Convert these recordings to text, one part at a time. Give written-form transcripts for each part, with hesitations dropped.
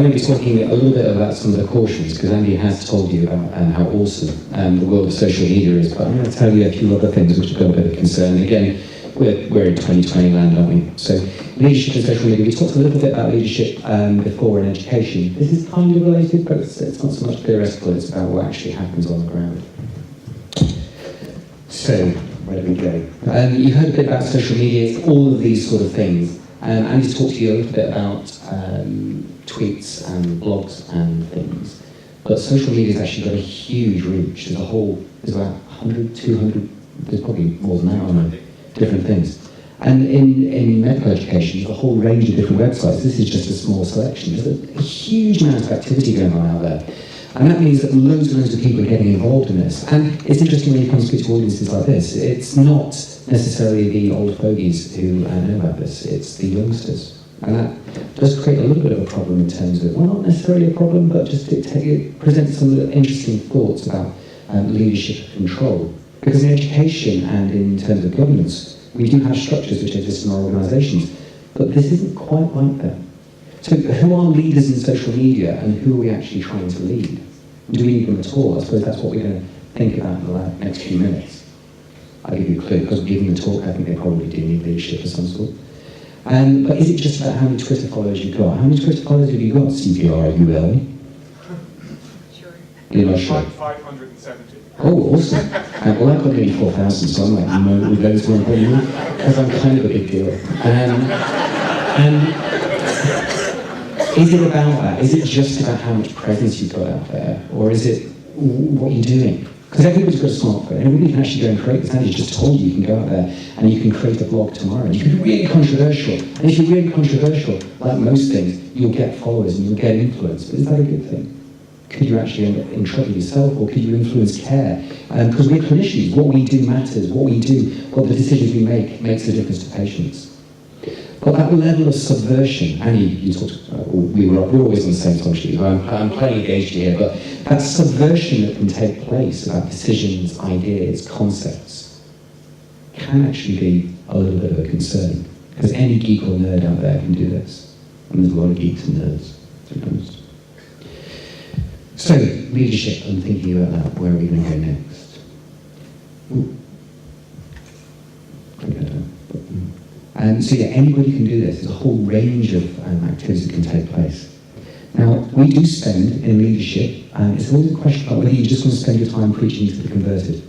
going to be talking a little bit about some of the cautions, because Andy has told you about how awesome the world of social media is, but I'm going to tell you a few other things which have got a bit of concern. Again, we're in 2020 land, aren't we? So leadership and social media. We talked a little bit about leadership before in education. This is kind of related, but it's not so much theoretical, it's about what actually happens on the ground. So, where do we go? You've heard a bit about social media, it's all of these sort of things. Andy talked to you a little bit about tweets and blogs and things. But social media has actually got a huge reach. There's about 100, 200, there's probably more than that, I don't know, different things. And in medical education, there's a whole range of different websites. This is just a small selection. There's a huge amount of activity going on out there. And that means that loads and loads of people are getting involved in this. And it's interesting when you come to speak to audiences like this, it's not necessarily the old fogies who know about this, it's the youngsters. And that does create a little bit of a problem in terms of, well, not necessarily a problem, but just it presents some interesting thoughts about leadership and control. Because in education and in terms of governance, we do have structures which exist in our organisations, but this isn't quite like that. So who are leaders in social media and who are we actually trying to lead? Do we need them at all? I suppose that's what we're going to think about in the next few minutes. I'll give you a clue, because giving the talk, I think they probably do need leadership of some sort. But is it just about how many Twitter followers you've got? How many Twitter followers have you got, CPR, Sure. You're not sure? 570. Oh, awesome. Well, I've got nearly 4,000, so I'm like, no, with those one, because I'm kind of a big deal. Is it about that? Is it just about how much presence you've got out there? Or is it what you're doing? Because everybody's got a smartphone. Everybody can actually go and create this. Andy just told you can go out there and you can create a blog tomorrow. You can be really controversial. And if you're really controversial, like most things, you'll get followers and you'll get influence. But is that a good thing? Could you actually end up in trouble yourself, or could you influence care? Because we're clinicians. What we do matters. What we do, what the decisions we make, makes a difference to patients. But that level of subversion, Annie, you talked, we're always on the same time sheet, I'm playing engaged here, but that subversion that can take place about decisions, ideas, concepts, can actually be a little bit of a concern. Because any geek or nerd out there can do this. And there's a lot of geeks and nerds, to be honest. So, leadership, I'm thinking about that. Where are we going to go next? So yeah, anybody can do this. There's a whole range of activities that can take place. Now, we do spend in leadership, it's always a question about whether you just want to spend your time preaching to the converted.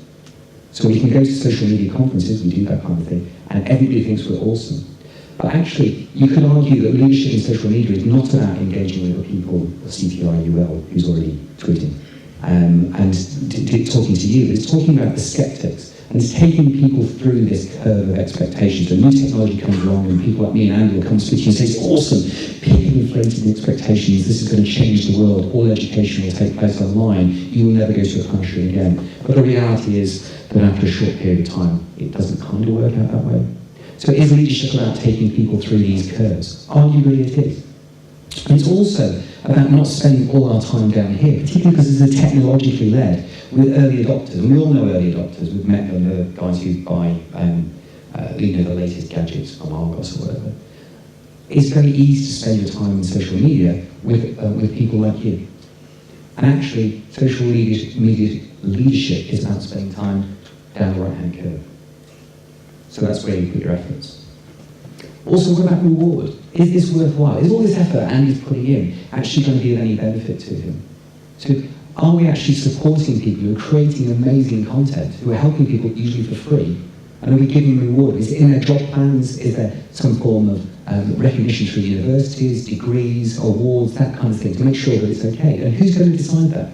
So we can go to social media conferences, we do that kind of thing, and everybody thinks we're awesome. But actually, you could argue that leadership in social media is not about engaging with the people of CPRUL who's already tweeting and talking to you, but it's talking about the skeptics. And it's taking people through this curve of expectations. A new technology comes along and people like me and Andy will come speak to you and say, it's awesome, people inflating the expectations, this is going to change the world, all education will take place online, you will never go to a classroom again. But the reality is that after a short period of time, it doesn't kind of work out that way. So is leadership about taking people through these curves? Arguably it is. And it's also about not spending all our time down here, particularly because it's technologically led, with early adopters. And we all know early adopters. We've met them, the guys who buy the latest gadgets from Argos or whatever. It's very easy to spend your time in social media with people like you. And actually, social media leadership is about spending time down the right-hand curve. So that's where you put your efforts. Also, what about reward? Is this worthwhile? Is all this effort Andy's putting in actually going to be of any benefit to him? So are we actually supporting people who are creating amazing content, who are helping people usually for free? And are we giving reward? Is it in their job plans? Is there some form of recognition through universities, degrees, awards, that kind of thing, to make sure that it's okay? And who's going to decide that?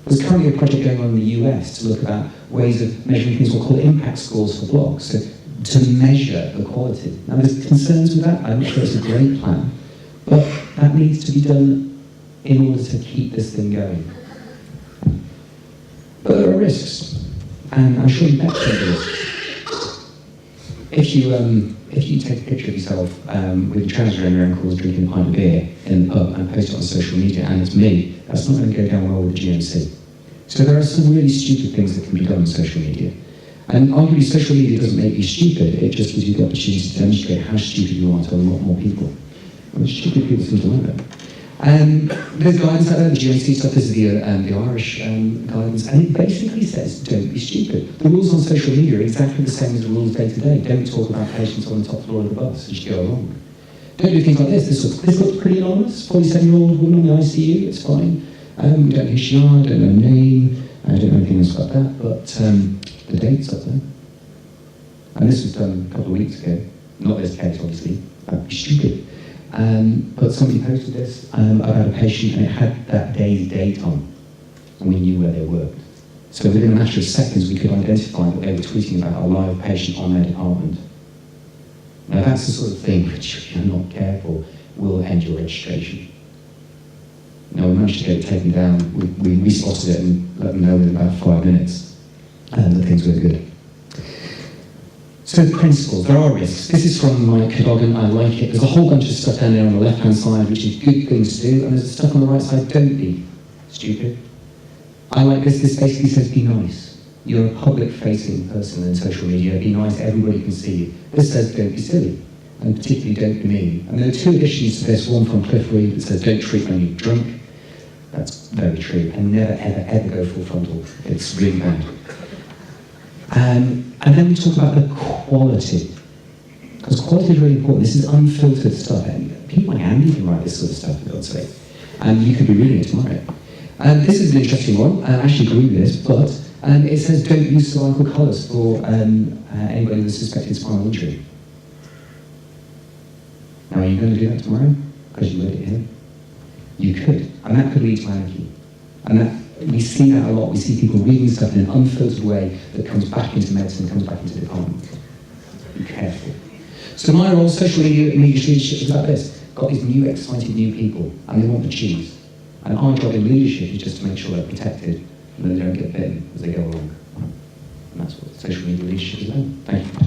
There's currently a project going on in the US to look about ways of measuring things we'll call impact scores for blogs, so to measure the quality. Now there's concerns with that. I'm not sure it's a great plan, but that needs to be done in order to keep this thing going. But there are risks, and I'm sure you bet some risks. If you take a picture of yourself with your trousers around your ankles drinking a pint of beer in the pub and post it on social media, and it's me, that's not going to go down well with the GMC. So there are some really stupid things that can be done on social media. And arguably social media doesn't make you stupid, it just gives you the opportunity to demonstrate how stupid you are to a lot more people. And stupid people seem to like that. There's guidance out there, the GMC stuff, this is the Irish guidance, and it basically says, don't be stupid. The rules on social media are exactly the same as the rules day to day. Don't talk about patients on the top floor of the bus as you go along. Don't do things like this. This looks pretty anonymous. 47-year-old woman in the ICU, it's fine. We don't know who she are, don't know her name, I don't know anything else about that, but the date's up there. And this was done a couple of weeks ago. Not this case, obviously. That'd be stupid. But somebody posted this about a patient, and it had that day's date on, and we knew where they worked. So within a matter of seconds, we could identify that they were tweeting about a live patient on their department. Now that's the sort of thing which, if you're not careful, will end your registration. Now we managed to get it taken down. We spotted it and let them know in about 5 minutes that things were good. So the principles, there are risks. This is from Mike Cadogan, I like it. There's a whole bunch of stuff down there on the left-hand side which is good things to do, and there's stuff on the right side, don't be stupid. I like this. This basically says be nice. You're a public-facing person in social media. Be nice, everybody can see you. This says don't be silly, and particularly don't be mean. And there are 2 additions to this, one from Cliff Reed that says don't treat when you're drunk. That's very true, and never, ever, ever go full frontal. It's really bad. And then we talk about the quality, because quality is really important. This is unfiltered stuff, and people like Andy can write this sort of stuff, for God's sake. And you could be reading it tomorrow. This is an interesting one. I actually agree with this, but it says don't use cervical colours for anybody with a suspected spinal injury. Now, are you going to do that tomorrow? Because you read it here? You could, and that could lead to anarchy. And that, we see that a lot. We see people reading stuff in an unfiltered way that comes back into medicine, comes back into the department. Be careful. So my role, social media leadership, is about this. Got these new, excited new people, and they want to choose. And our job in leadership is just to make sure they're protected and that they don't get bitten as they go along. And that's what social media leadership is about. Thank you.